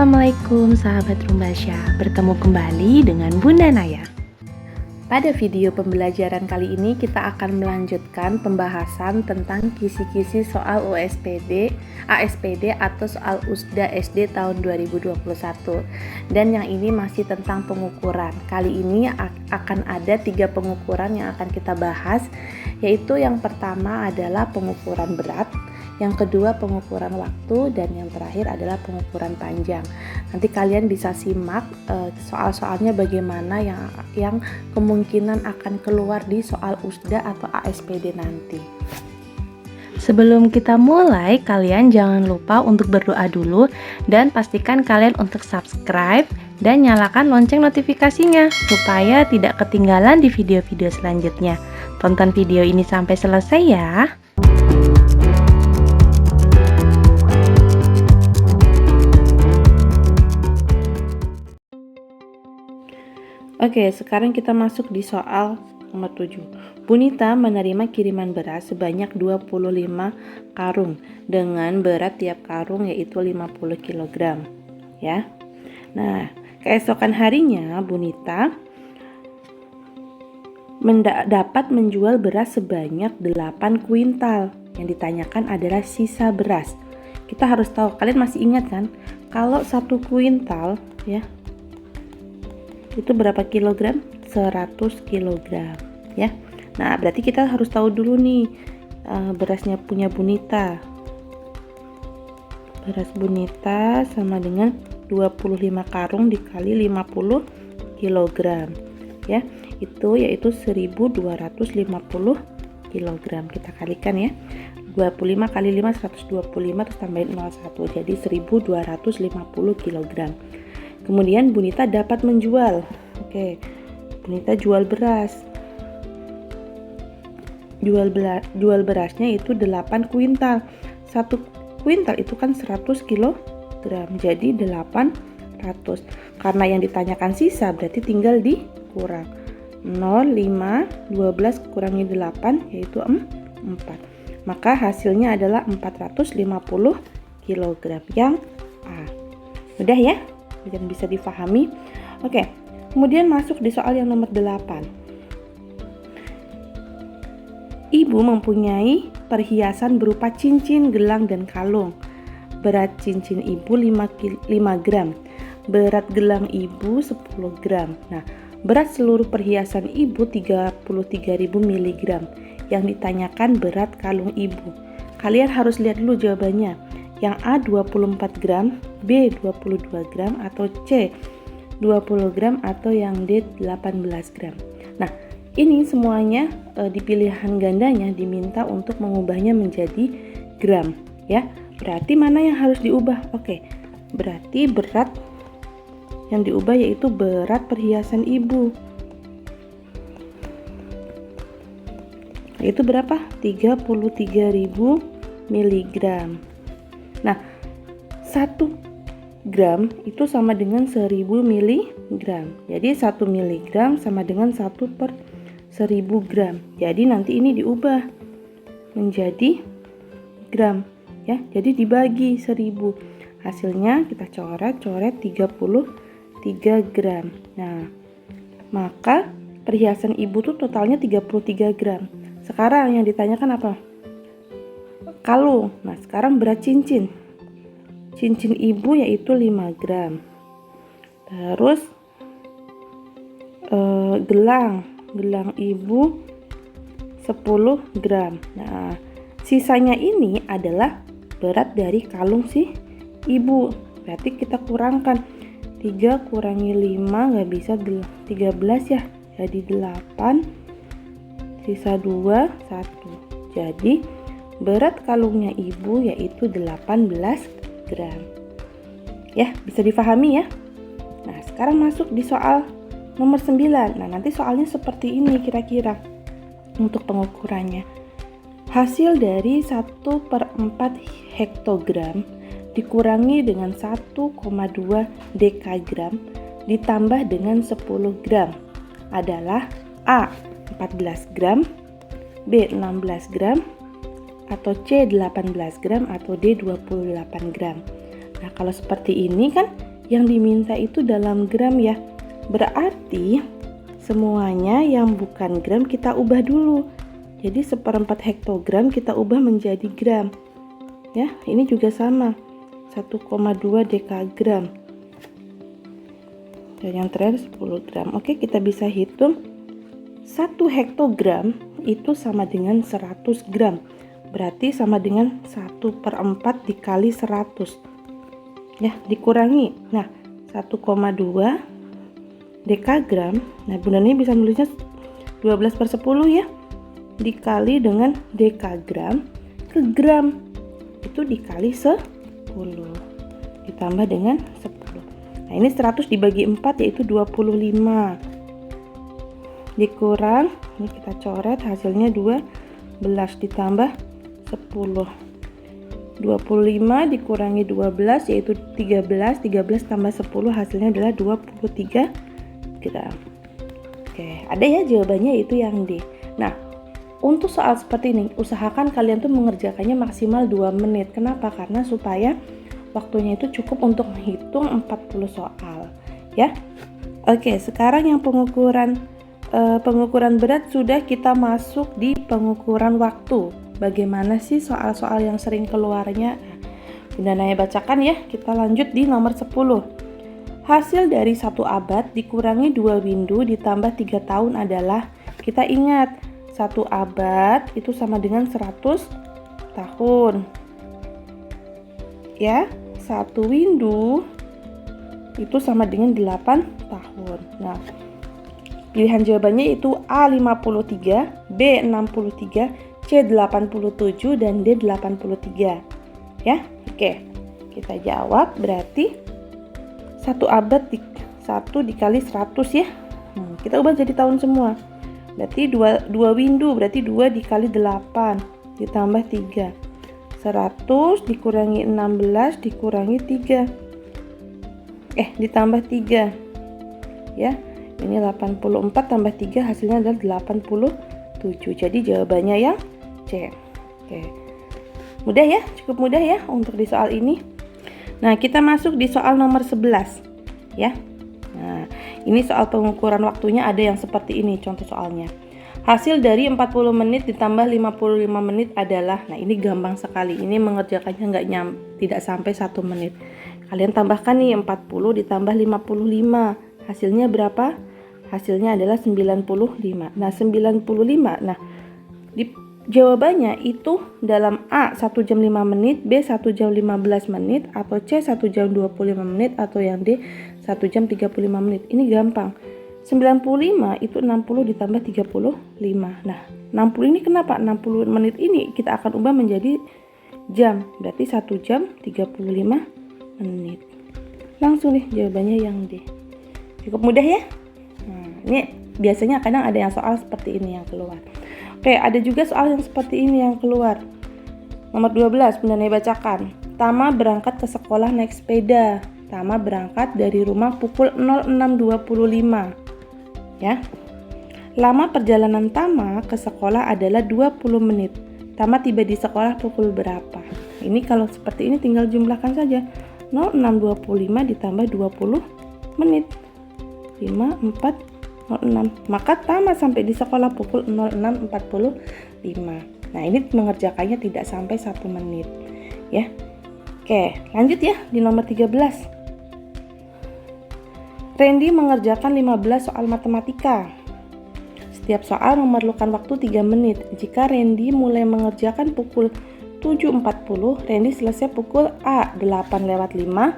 Assalamualaikum sahabat Rumbasya, bertemu kembali dengan Bunda Naya. Pada video pembelajaran kali ini kita akan melanjutkan pembahasan tentang kisi-kisi soal USPD, ASPD atau soal USDA SD tahun 2021. Dan yang ini masih tentang pengukuran. Kali ini akan ada 3 pengukuran yang akan kita bahas, yaitu yang pertama adalah pengukuran berat, yang kedua pengukuran waktu, dan yang terakhir adalah pengukuran panjang. Nanti kalian bisa simak soal-soalnya bagaimana yang kemungkinan akan keluar di soal USDA atau ASPD nanti. Sebelum kita mulai, kalian jangan lupa untuk berdoa dulu dan pastikan kalian untuk subscribe dan nyalakan lonceng notifikasinya supaya tidak ketinggalan di video-video selanjutnya. Tonton video ini sampai selesai ya. Oke, sekarang kita masuk di soal nomor 7. Bunita menerima kiriman beras sebanyak 25 karung dengan berat tiap karung yaitu 50 kg. Ya. Nah, keesokan harinya Bunita dapat menjual beras sebanyak 8 kuintal. Yang ditanyakan adalah sisa beras. Kita harus tahu, kalian masih ingat kan? Kalau 1 kuintal ya, itu berapa kilogram? 100 kilogram ya. Nah, berarti kita harus tahu dulu nih berasnya punya Bunita. Beras Bunita sama dengan 25 karung dikali 50 kilogram ya. Itu yaitu 1250 kilogram. Kita kalikan ya. 25 kali 5 125 terus tambahin 01. Jadi 1250 kilogram. Kemudian Bunita dapat menjual. Oke. Bunita jual beras. Jual berasnya itu 8 kuintal. 1 kuintal itu kan 100 kilogram. Jadi 800. Karena yang ditanyakan sisa berarti tinggal dikurang. 0, 5, 12 kurangi 8 yaitu 4. Maka hasilnya adalah 450 kilogram yang A. Mudah ya? Dan bisa difahami. Oke, kemudian masuk di soal yang nomor 8. Ibu mempunyai perhiasan berupa cincin, gelang, dan kalung. Berat cincin ibu 5 gram. Berat gelang ibu 10 gram. Nah, berat seluruh perhiasan ibu 33.000 mg. Yang ditanyakan berat kalung ibu. Kalian harus lihat dulu jawabannya. Yang A 24 gram, B 22 gram, atau C 20 gram, atau yang D 18 gram. Nah, ini semuanya di pilihan gandanya diminta untuk mengubahnya menjadi gram ya. Berarti mana yang harus diubah? Oke, berarti berat yang diubah yaitu berat perhiasan ibu. Itu berapa? 33.000 mg. Nah, 1 gram itu sama dengan 1000 mg. Jadi 1 mg sama dengan 1/1000 gram. Jadi nanti ini diubah menjadi gram ya. Jadi dibagi 1000. Hasilnya kita coret 33 gram. Nah, maka perhiasan ibu tuh totalnya 33 gram. Sekarang yang ditanyakan apa? Kalung. Nah, sekarang berat cincin. Cincin ibu yaitu 5 gram. Terus gelang ibu 10 gram. Nah, sisanya ini adalah berat dari kalung si ibu. Berarti kita kurangkan 3 kurangi 5 nggak bisa 13 ya. Jadi 8 sisa 2 1. Jadi berat kalungnya ibu yaitu 18 gram. Ya, bisa difahami ya. Nah, sekarang masuk di soal nomor 9. Nah, nanti soalnya seperti ini kira-kira untuk pengukurannya. Hasil dari 1/4 hektogram dikurangi dengan 1,2 dekagram ditambah dengan 10 gram adalah A 14 gram, B 16 gram, atau C 18 gram, atau D 28 gram. Nah, kalau seperti ini kan yang diminta itu dalam gram ya. Berarti semuanya yang bukan gram kita ubah dulu. Jadi 1/4 hektogram kita ubah menjadi gram. Ya, ini juga sama. 1,2 dekagram. Dan yang terakhir 10 gram. Oke, kita bisa hitung 1 hektogram itu sama dengan 100 gram. Berarti sama dengan 1/4 dikali 100. Ya, dikurangi. Nah, 1,2 dekagram. Nah, Bunda Naya bisa nulisnya 12/10 ya. Dikali dengan dekagram ke gram. Itu dikali 10. Ditambah dengan 10. Nah, ini 100 dibagi 4 yaitu 25. Dikurang, ini kita coret hasilnya 12 ditambah 10. 25 dikurangi 12 yaitu 13. 13 tambah 10 hasilnya adalah 23 gram. Oke, ada ya jawabannya, itu yang D. Nah, untuk soal seperti ini, usahakan kalian tuh mengerjakannya maksimal 2 menit. Kenapa? Karena supaya waktunya itu cukup untuk menghitung 40 soal, ya. Oke, sekarang yang pengukuran berat sudah, kita masuk di pengukuran waktu. Bagaimana sih soal-soal yang sering keluarnya? Bunda Naya bacakan ya. Kita lanjut di nomor 10. Hasil dari 1 abad dikurangi 2 windu ditambah 3 tahun adalah, kita ingat 1 abad itu sama dengan 100 tahun. Ya, 1 windu itu sama dengan 8 tahun. Nah, pilihan jawabannya itu A 53, B 63, C 87, dan D 83. Ya, oke. Kita jawab berarti 1 abad 1 dikali 100 ya. Kita ubah jadi tahun semua. Berarti 2 windu, berarti 2 dikali 8 ditambah 3. 100 dikurangi 16 dikurangi 3. Ditambah 3. Ya, ini 84 tambah 3 hasilnya adalah 87. Jadi jawabannya yang C. Oke. Mudah ya, cukup mudah ya untuk di soal ini. Nah, kita masuk di soal nomor 11 ya. Nah, ini soal pengukuran waktunya ada yang seperti ini contoh soalnya. Hasil dari 40 menit ditambah 55 menit adalah, nah ini gampang sekali. Ini mengerjakannya tidak sampai 1 menit. Kalian tambahkan nih 40 ditambah 55. Hasilnya berapa? Hasilnya adalah 95. Nah, 95. Nah, jawabannya itu dalam A 1 jam 5 menit, B 1 jam 15 menit, atau C 1 jam 25 menit, atau yang D 1 jam 35 menit. Ini gampang. 95 itu 60 ditambah 35. Nah, 60 ini kenapa? 60 menit ini kita akan ubah menjadi jam. Berarti 1 jam 35 menit. Langsung nih jawabannya yang D. Cukup mudah ya? Nah, ini biasanya kadang ada yang soal seperti ini yang keluar. Oke, ada juga soal yang seperti ini yang keluar. Nomor 12, Bunda Naya bacakan. Tama berangkat ke sekolah naik sepeda. Tama berangkat dari rumah pukul 06.25. Ya. Lama perjalanan Tama ke sekolah adalah 20 menit. Tama tiba di sekolah pukul berapa? Ini kalau seperti ini tinggal jumlahkan saja. 06.25 ditambah 20 menit. 5, 4, 06. Maka Tama sampai di sekolah pukul 06.45. Nah, ini mengerjakannya tidak sampai 1 menit ya. Oke, lanjut ya di nomor 13. Randy mengerjakan 15 soal matematika. Setiap soal memerlukan waktu 3 menit. Jika Randy mulai mengerjakan pukul 7.40, Randy selesai pukul A 8:05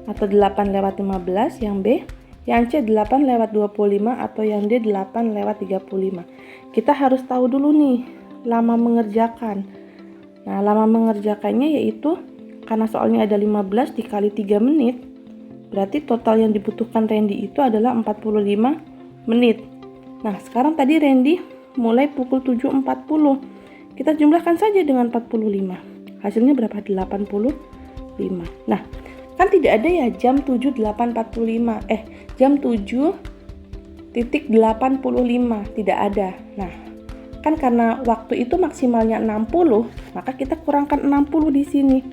atau 8:15, yang B yang C 8:25 atau yang D 8:35. Kita harus tahu dulu nih lama mengerjakan. Nah, lama mengerjakannya yaitu karena soalnya ada 15 dikali 3 menit, berarti total yang dibutuhkan Randy itu adalah 45 menit. Nah, sekarang tadi Randy mulai pukul 7.40. Kita jumlahkan saja dengan 45. Hasilnya berapa? 85. Nah, kan tidak ada ya jam 7.845. Jam 7.85 tidak ada. Nah, kan karena waktu itu maksimalnya 60, maka kita kurangkan 60 di sini.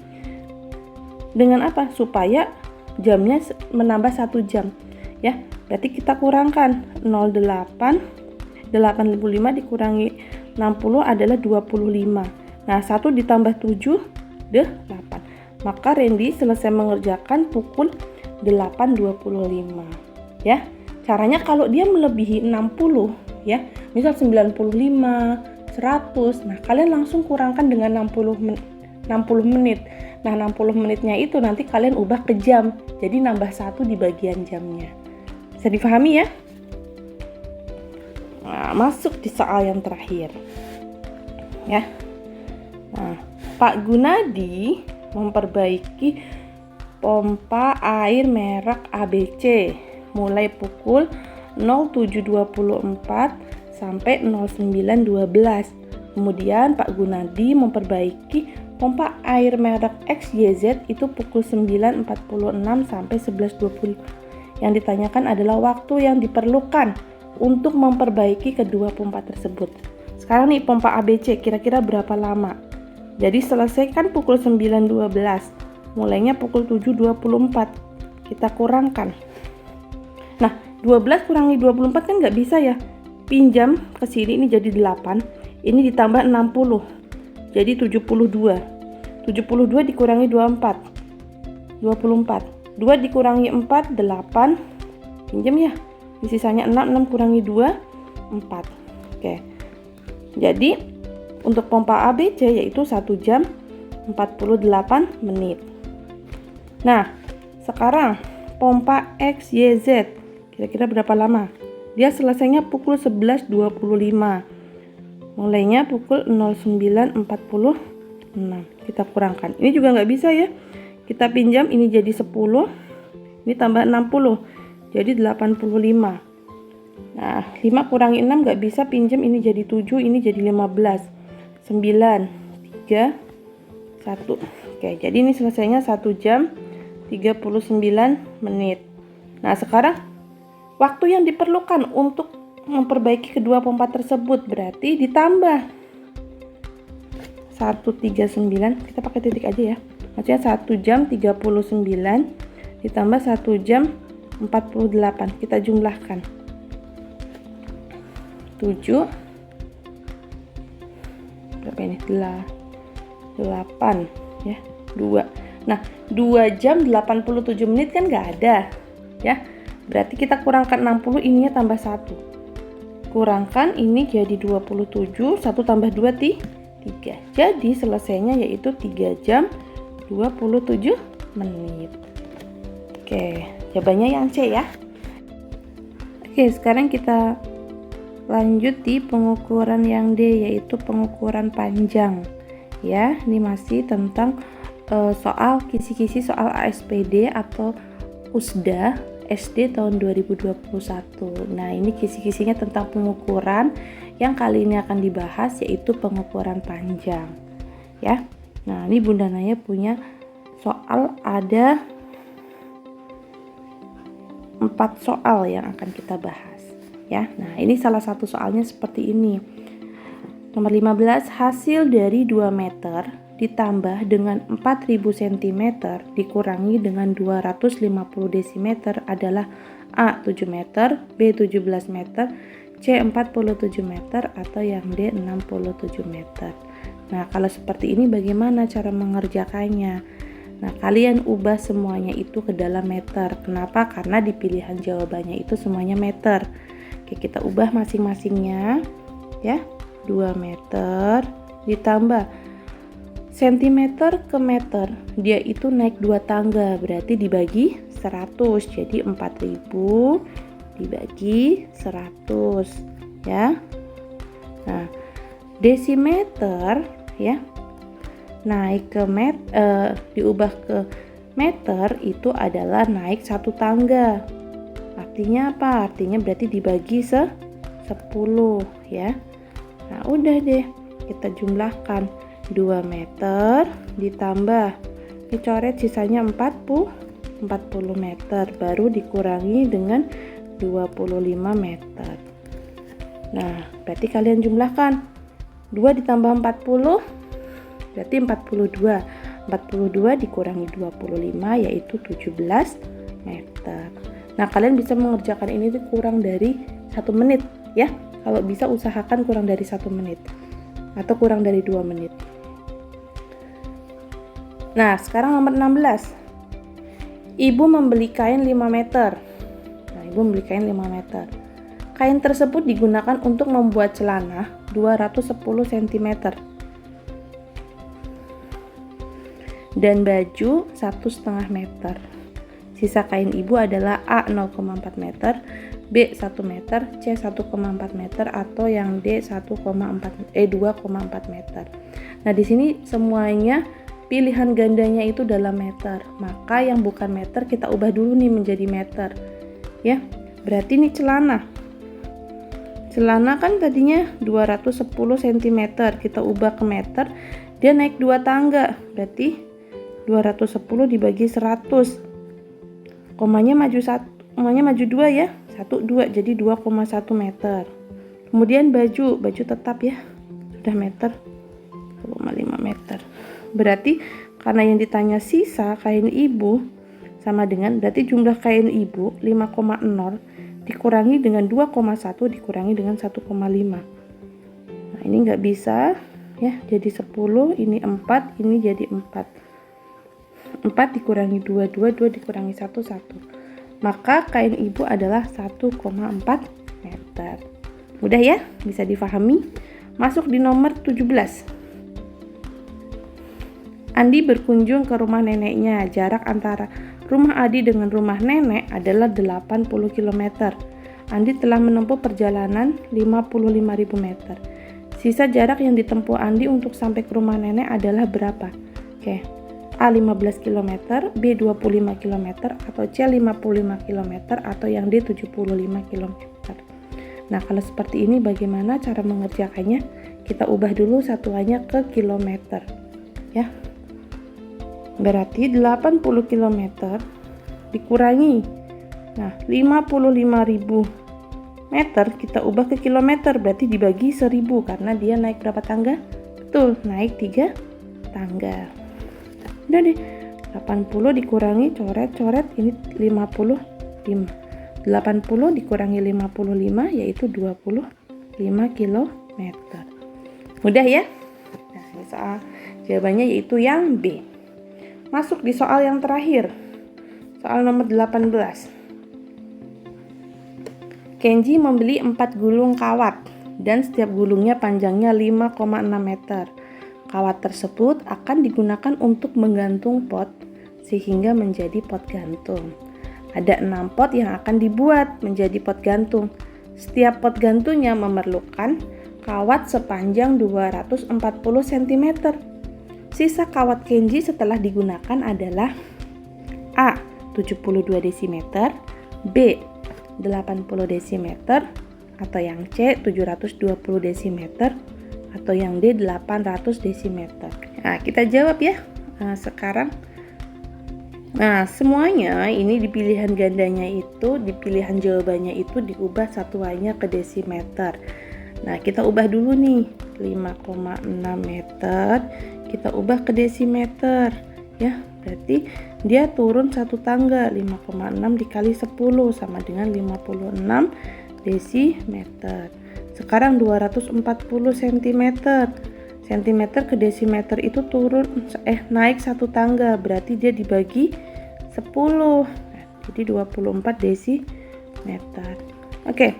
Dengan apa? Supaya jamnya menambah 1 jam ya. Berarti kita kurangkan 85 dikurangi 60 adalah 25. Nah, 1 ditambah 7 8. Maka Randy selesai mengerjakan pukul 8.25 ya. Caranya kalau dia melebihi 60 ya, misal 95, 100, nah kalian langsung kurangkan dengan 60 menit. Nah, 60 menitnya itu nanti kalian ubah ke jam. Jadi nambah 1 di bagian jamnya. Bisa dipahami ya? Nah, masuk di soal yang terakhir. Ya. Nah, Pak Gunadi memperbaiki pompa air merek ABC mulai pukul 07.24 sampai 09.12. Kemudian Pak Gunadi memperbaiki pompa air merek XYZ itu pukul 9.46 sampai 11.20. Yang ditanyakan adalah waktu yang diperlukan untuk memperbaiki kedua pompa tersebut. Sekarang nih pompa ABC kira-kira berapa lama? Jadi selesaikan pukul 9.12. Mulainya pukul 7.24. Kita kurangkan. Nah, 12 kurangi 24 kan nggak bisa ya. Pinjam ke sini ini jadi 8. Ini ditambah 60. Jadi 72. 72 dikurangi 24. 24. 2 dikurangi 4, 8. Pinjam ya. Ini sisanya 6. 6 kurangi 2, 4. Oke. Jadi, untuk pompa ABC yaitu 1 jam 48 menit. Nah, sekarang pompa XYZ kira-kira berapa lama? Dia selesainya pukul 11.25. Mulainya pukul 09.46. Kita kurangkan. Ini juga nggak bisa ya. Kita pinjam ini jadi 10. Ini tambah 60. Jadi 85. Nah, 5 kurangi 6 nggak bisa, pinjam ini jadi 7. Ini jadi 15. 9, 3, 1. Oke, jadi ini selesainya 1 jam 39 menit. Nah, sekarang waktu yang diperlukan untuk memperbaiki kedua pompa tersebut berarti ditambah 139, kita pakai titik aja ya. Maksudnya 1 jam 39 ditambah 1 jam 48. Kita jumlahkan. 7 berapa ini? 8 ya, 2. Nah, 2 jam 87 menit kan nggak ada ya. Berarti kita kurangkan 60, ininya tambah 1. Kurangkan ini jadi 27, 1 tambah 2 3. Jadi selesainya yaitu 3 jam 27 menit. Oke, jawabannya yang C ya. Oke, sekarang kita lanjut di pengukuran yang D, yaitu pengukuran panjang. Ya, ini masih tentang soal kisi-kisi soal ASPD atau USDA SD tahun 2021. Nah, ini kisi-kisinya tentang pengukuran yang kali ini akan dibahas, yaitu pengukuran panjang. Ya. Nah, ini Bunda Naya punya soal, ada 4 soal yang akan kita bahas. Ya. Nah, ini salah satu soalnya seperti ini. Nomor 15, hasil dari 2 meter ditambah dengan 4000 cm dikurangi dengan 250 desimeter adalah A 7 meter, B 17 meter, C 47 meter, atau yang D 67 meter. Nah, kalau seperti ini bagaimana cara mengerjakannya? Nah, kalian ubah semuanya itu ke dalam meter. Kenapa? Karena di pilihan jawabannya itu semuanya meter. Oke, kita ubah masing-masingnya ya. 2 meter ditambah sentimeter ke meter, dia itu naik 2 tangga, berarti dibagi 100, jadi 4000 dibagi 100 ya. Nah, desimeter ya, naik ke diubah ke meter itu adalah naik 1 tangga. Artinya apa? Artinya berarti dibagi 10 ya. Nah, udah deh, kita jumlahkan 2 meter ditambah dicoret sisanya 40 meter, baru dikurangi dengan 25 meter. Nah, berarti kalian jumlahkan 2 ditambah 40 berarti 42. 42 dikurangi 25 yaitu 17 meter. Nah, kalian bisa mengerjakan ini tuh kurang dari 1 menit ya. Kalau bisa usahakan kurang dari 1 menit atau kurang dari 2 menit. Nah, sekarang nomor 16. Ibu membeli kain 5 meter. Nah, ibu membeli kain 5 meter. Kain tersebut digunakan untuk membuat celana 210 cm. Dan baju 1,5 meter. Sisa kain ibu adalah A 0,4 meter, B 1 meter, C 1,4 meter, atau yang D 2,4 meter. Nah, di sini semuanya pilihan gandanya itu dalam meter. Maka yang bukan meter kita ubah dulu nih menjadi meter. Ya. Berarti ini celana. Celana kan tadinya 210 cm, kita ubah ke meter, dia naik 2 tangga. Berarti 210 dibagi 100. Komanya maju 2 ya. 1 2 jadi 2,1 meter. Kemudian baju tetap ya. Sudah meter 1,5 meter. Berarti karena yang ditanya sisa kain ibu sama dengan berarti jumlah kain ibu 5,0 dikurangi dengan 2,1 dikurangi dengan 1,5. Nah, ini nggak bisa ya. Jadi 10, ini 4, ini jadi 4. 4 dikurangi 2 dikurangi 1 maka kain ibu adalah 1,4 meter. Mudah ya, bisa difahami. Masuk di nomor 17. Andi berkunjung ke rumah neneknya. Jarak antara rumah Adi dengan rumah nenek adalah 80 km. Andi telah menempuh perjalanan 55.000 meter. Sisa jarak yang ditempuh Andi untuk sampai ke rumah nenek adalah berapa? Oke. A 15 km, B 25 km, atau C 55 km, atau yang D 75 km. Nah, kalau seperti ini bagaimana cara mengerjakannya? Kita ubah dulu satuannya ke kilometer. Ya. Berarti 80 km dikurangi. Nah, 55.000 meter kita ubah ke kilometer, berarti dibagi 1000 karena dia naik berapa tangga? Betul, naik 3 tangga. Udah deh, 80 dikurangi coret-coret ini 55. 80 dikurangi 55 yaitu 25 km. Mudah ya? Nah, ini soal jawabannya yaitu yang B. Masuk di soal yang terakhir. Soal nomor 18. Kenji membeli 4 gulung kawat dan setiap gulungnya panjangnya 5,6 meter. Kawat tersebut akan digunakan untuk menggantung pot sehingga menjadi pot gantung. Ada 6 pot yang akan dibuat menjadi pot gantung. Setiap pot gantungnya memerlukan kawat sepanjang 240 cm. Sisa kawat Kenji setelah digunakan adalah A. 72 desimeter, B. 80 desimeter, atau yang C. 720 desimeter, atau yang D 800 desimeter. Nah, kita jawab ya sekarang. Nah, semuanya ini di pilihan gandanya itu, di pilihan jawabannya itu diubah satuannya ke desimeter. Nah, kita ubah dulu nih. 5,6 meter kita ubah ke desimeter ya. Berarti dia turun 1 tangga. 5,6 dikali 10 sama dengan 56 desimeter. Sekarang 240 cm. Cm ke desimeter itu naik 1 tangga, berarti dia dibagi 10. Jadi 24 desimeter. Oke.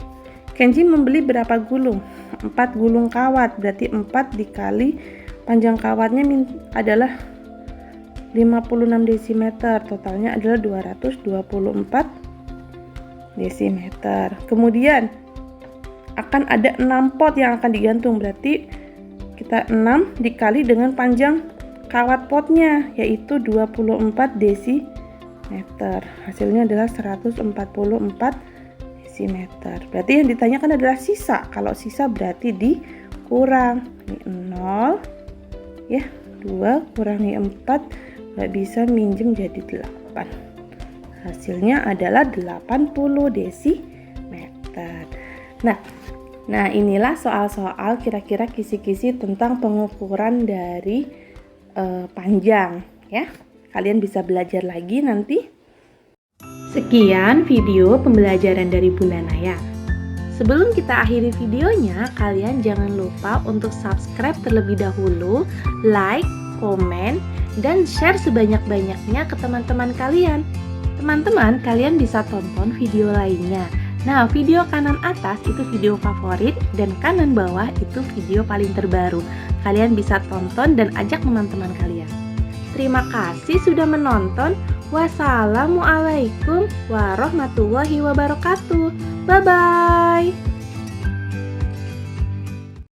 Kenji membeli berapa gulung? 4 gulung kawat, berarti 4 dikali panjang kawatnya adalah 56 desimeter. Totalnya adalah 224 desimeter. Kemudian akan ada 6 pot yang akan digantung, berarti kita 6 dikali dengan panjang kawat potnya yaitu 24 desimeter. Hasilnya adalah 144 desimeter. Berarti yang ditanyakan adalah sisa. Kalau sisa berarti dikurang. Ini 0 ya, 2 kurangi 4 nggak bisa minjem jadi 8. Hasilnya adalah 80 desimeter. Nah, inilah soal-soal kira-kira kisi-kisi tentang pengukuran dari panjang ya. Kalian bisa belajar lagi nanti. Sekian video pembelajaran dari Bunda Naya. Sebelum kita akhiri videonya, kalian jangan lupa untuk subscribe terlebih dahulu, like, komen, dan share sebanyak-banyaknya ke teman-teman kalian. Teman-teman, kalian bisa tonton video lainnya. Nah, video kanan atas itu video favorit dan kanan bawah itu video paling terbaru. Kalian bisa tonton dan ajak teman-teman kalian. Terima kasih sudah menonton. Wassalamualaikum warahmatullahi wabarakatuh. Bye-bye.